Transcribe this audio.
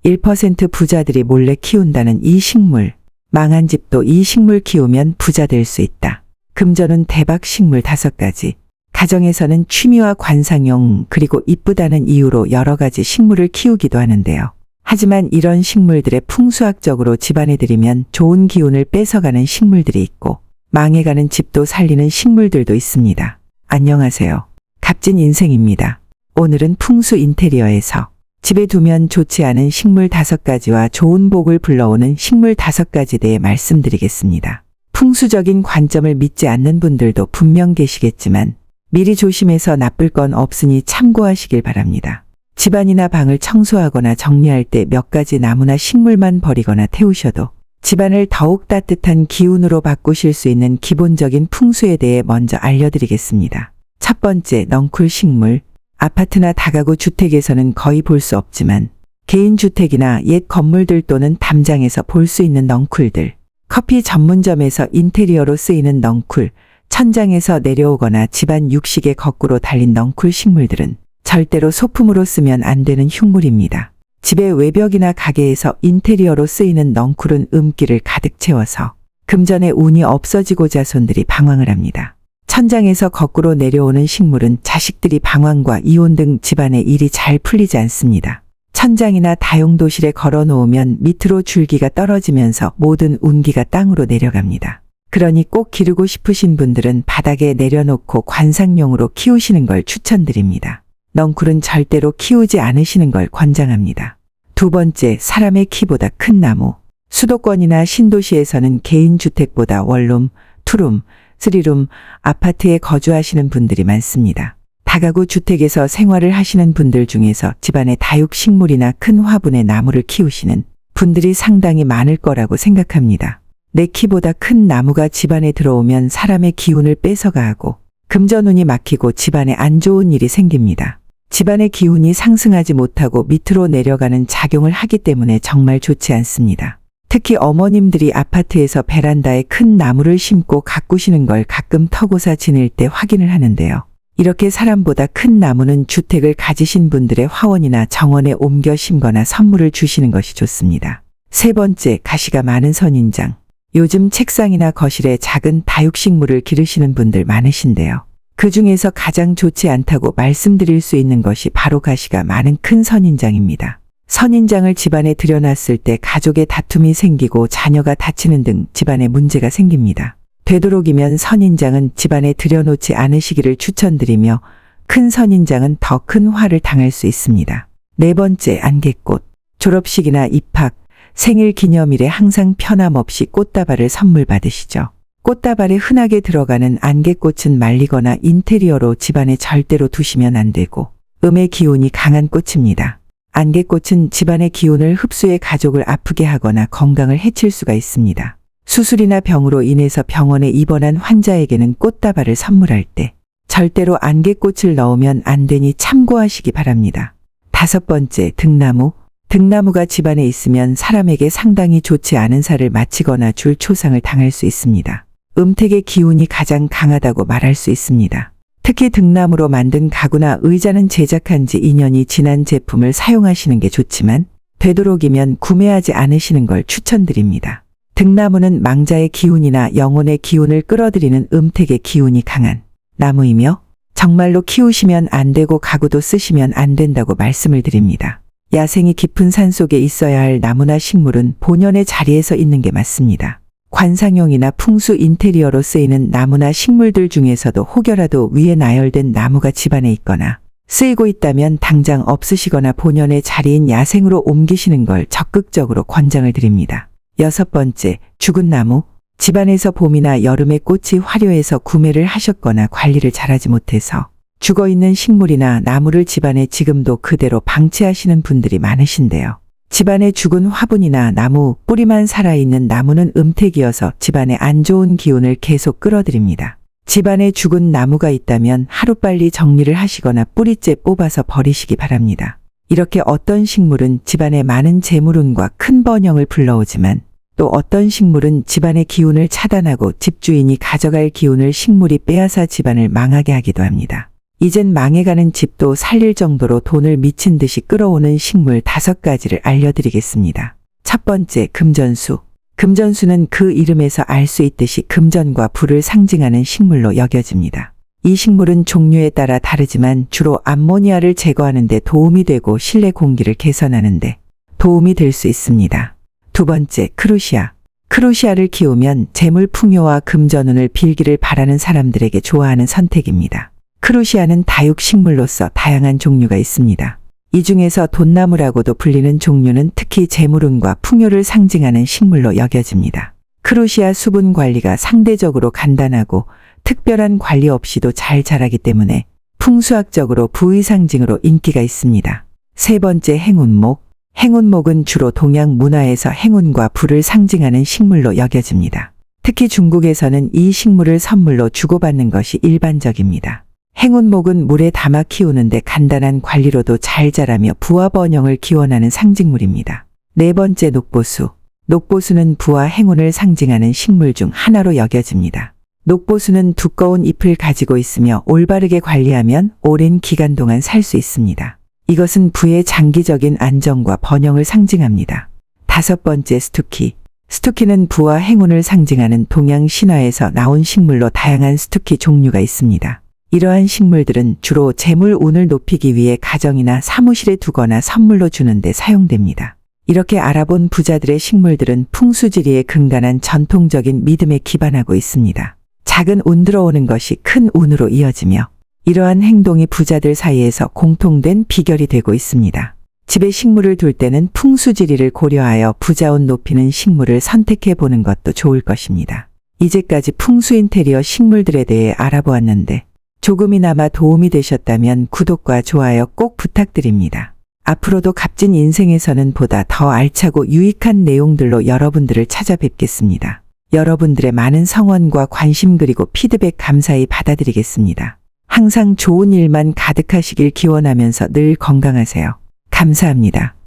1% 부자들이 몰래 키운다는 이 식물. 망한 집도 이 식물 키우면 부자 될 수 있다. 금전운 대박 식물 5가지. 가정에서는 취미와 관상용 그리고 이쁘다는 이유로 여러 가지 식물을 키우기도 하는데요. 하지만 이런 식물들의 풍수학적으로 집안에 들이면 좋은 기운을 뺏어가는 식물들이 있고 망해가는 집도 살리는 식물들도 있습니다. 안녕하세요. 값진 인생입니다. 오늘은 풍수 인테리어에서 집에 두면 좋지 않은 식물 5가지와 좋은 복을 불러오는 식물 5가지에 대해 말씀드리겠습니다. 풍수적인 관점을 믿지 않는 분들도 분명 계시겠지만 미리 조심해서 나쁠 건 없으니 참고하시길 바랍니다. 집안이나 방을 청소하거나 정리할 때 몇 가지 나무나 식물만 버리거나 태우셔도 집안을 더욱 따뜻한 기운으로 바꾸실 수 있는 기본적인 풍수에 대해 먼저 알려드리겠습니다. 첫 번째, 넝쿨 식물. 아파트나 다가구 주택에서는 거의 볼 수 없지만 개인주택이나 옛 건물들 또는 담장에서 볼 수 있는 넝쿨들. 커피 전문점에서 인테리어로 쓰이는 넝쿨, 천장에서 내려오거나 집안 육식에 거꾸로 달린 넝쿨 식물들은 절대로 소품으로 쓰면 안 되는 흉물입니다. 집의 외벽이나 가게에서 인테리어로 쓰이는 넝쿨은 음기를 가득 채워서 금전의 운이 없어지고 자손들이 방황을 합니다. 천장에서 거꾸로 내려오는 식물은 자식들이 방황과 이혼 등 집안의 일이 잘 풀리지 않습니다. 천장이나 다용도실에 걸어 놓으면 밑으로 줄기가 떨어지면서 모든 운기가 땅으로 내려갑니다. 그러니 꼭 기르고 싶으신 분들은 바닥에 내려놓고 관상용으로 키우시는 걸 추천드립니다. 넝쿨은 절대로 키우지 않으시는 걸 권장합니다. 두 번째, 사람의 키보다 큰 나무. 수도권이나 신도시에서는 개인주택보다 원룸, 투룸, 쓰리룸, 아파트에 거주하시는 분들이 많습니다. 다가구 주택에서 생활을 하시는 분들 중에서 집안에 다육식물이나 큰 화분의 나무를 키우시는 분들이 상당히 많을 거라고 생각합니다. 내 키보다 큰 나무가 집안에 들어오면 사람의 기운을 뺏어가고 금전운이 막히고 집안에 안 좋은 일이 생깁니다. 집안의 기운이 상승하지 못하고 밑으로 내려가는 작용을 하기 때문에 정말 좋지 않습니다. 특히 어머님들이 아파트에서 베란다에 큰 나무를 심고 가꾸시는 걸 가끔 터고사 지낼 때 확인을 하는데요. 이렇게 사람보다 큰 나무는 주택을 가지신 분들의 화원이나 정원에 옮겨 심거나 선물을 주시는 것이 좋습니다. 세 번째, 가시가 많은 선인장. 요즘 책상이나 거실에 작은 다육식물을 기르시는 분들 많으신데요. 그 중에서 가장 좋지 않다고 말씀드릴 수 있는 것이 바로 가시가 많은 큰 선인장입니다. 선인장을 집안에 들여놨을 때 가족의 다툼이 생기고 자녀가 다치는 등 집안에 문제가 생깁니다. 되도록이면 선인장은 집안에 들여놓지 않으시기를 추천드리며 큰 선인장은 더 큰 화를 당할 수 있습니다. 네 번째, 안개꽃. 졸업식이나 입학, 생일 기념일에 항상 편함없이 꽃다발을 선물 받으시죠. 꽃다발에 흔하게 들어가는 안개꽃은 말리거나 인테리어로 집안에 절대로 두시면 안 되고 음의 기운이 강한 꽃입니다. 안개꽃은 집안의 기운을 흡수해 가족을 아프게 하거나 건강을 해칠 수가 있습니다. 수술이나 병으로 인해서 병원에 입원한 환자에게는 꽃다발을 선물할 때 절대로 안개꽃을 넣으면 안 되니 참고하시기 바랍니다. 다섯 번째, 등나무. 등나무가 집안에 있으면 사람에게 상당히 좋지 않은 살을 마치거나 줄 초상을 당할 수 있습니다. 음택의 기운이 가장 강하다고 말할 수 있습니다. 특히 등나무로 만든 가구나 의자는 제작한 지 2년이 지난 제품을 사용하시는 게 좋지만 되도록이면 구매하지 않으시는 걸 추천드립니다. 등나무는 망자의 기운이나 영혼의 기운을 끌어들이는 음택의 기운이 강한 나무이며 정말로 키우시면 안 되고 가구도 쓰시면 안 된다고 말씀을 드립니다. 야생이 깊은 산속에 있어야 할 나무나 식물은 본연의 자리에서 있는 게 맞습니다. 관상용이나 풍수 인테리어로 쓰이는 나무나 식물들 중에서도 혹여라도 위에 나열된 나무가 집안에 있거나 쓰이고 있다면 당장 없으시거나 본연의 자리인 야생으로 옮기시는 걸 적극적으로 권장을 드립니다. 여섯 번째, 죽은 나무. 집안에서 봄이나 여름에 꽃이 화려해서 구매를 하셨거나 관리를 잘하지 못해서 죽어있는 식물이나 나무를 집안에 지금도 그대로 방치하시는 분들이 많으신데요. 집안에 죽은 화분이나 나무, 뿌리만 살아있는 나무는 음택이어서 집안에 안 좋은 기운을 계속 끌어들입니다. 집안에 죽은 나무가 있다면 하루빨리 정리를 하시거나 뿌리째 뽑아서 버리시기 바랍니다. 이렇게 어떤 식물은 집안에 많은 재물운과 큰 번영을 불러오지만 또 어떤 식물은 집안의 기운을 차단하고 집주인이 가져갈 기운을 식물이 빼앗아 집안을 망하게 하기도 합니다. 이젠 망해가는 집도 살릴 정도로 돈을 미친 듯이 끌어오는 식물 5가지를 알려드리겠습니다. 첫 번째, 금전수. 금전수는 그 이름에서 알 수 있듯이 금전과 부를 상징하는 식물로 여겨집니다. 이 식물은 종류에 따라 다르지만 주로 암모니아를 제거하는 데 도움이 되고 실내 공기를 개선하는 데 도움이 될 수 있습니다. 두 번째, 크루시아. 크루시아를 키우면 재물 풍요와 금전운을 빌기를 바라는 사람들에게 좋아하는 선택입니다. 크루시아는 다육식물로서 다양한 종류가 있습니다. 이 중에서 돈나무라고도 불리는 종류는 특히 재물운과 풍요를 상징하는 식물로 여겨집니다. 크루시아 수분 관리가 상대적으로 간단하고 특별한 관리 없이도 잘 자라기 때문에 풍수학적으로 부의 상징으로 인기가 있습니다. 세 번째, 행운목. 행운목은 주로 동양 문화에서 행운과 부를 상징하는 식물로 여겨집니다. 특히 중국에서는 이 식물을 선물로 주고받는 것이 일반적입니다. 행운목은 물에 담아 키우는데 간단한 관리로도 잘 자라며 부와 번영을 기원하는 상징물입니다. 네 번째, 녹보수. 녹보수는 부와 행운을 상징하는 식물 중 하나로 여겨집니다. 녹보수는 두꺼운 잎을 가지고 있으며 올바르게 관리하면 오랜 기간 동안 살 수 있습니다. 이것은 부의 장기적인 안정과 번영을 상징합니다. 다섯 번째, 스투키. 스투키는 부와 행운을 상징하는 동양 신화에서 나온 식물로 다양한 스투키 종류가 있습니다. 이러한 식물들은 주로 재물 운을 높이기 위해 가정이나 사무실에 두거나 선물로 주는 데 사용됩니다. 이렇게 알아본 부자들의 식물들은 풍수지리에 근간한 전통적인 믿음에 기반하고 있습니다. 작은 운 들어오는 것이 큰 운으로 이어지며 이러한 행동이 부자들 사이에서 공통된 비결이 되고 있습니다. 집에 식물을 둘 때는 풍수지리를 고려하여 부자운 높이는 식물을 선택해 보는 것도 좋을 것입니다. 이제까지 풍수 인테리어 식물들에 대해 알아보았는데 조금이나마 도움이 되셨다면 구독과 좋아요 꼭 부탁드립니다. 앞으로도 값진 인생에서는 보다 더 알차고 유익한 내용들로 여러분들을 찾아뵙겠습니다. 여러분들의 많은 성원과 관심 그리고 피드백 감사히 받아드리겠습니다. 항상 좋은 일만 가득하시길 기원하면서 늘 건강하세요. 감사합니다.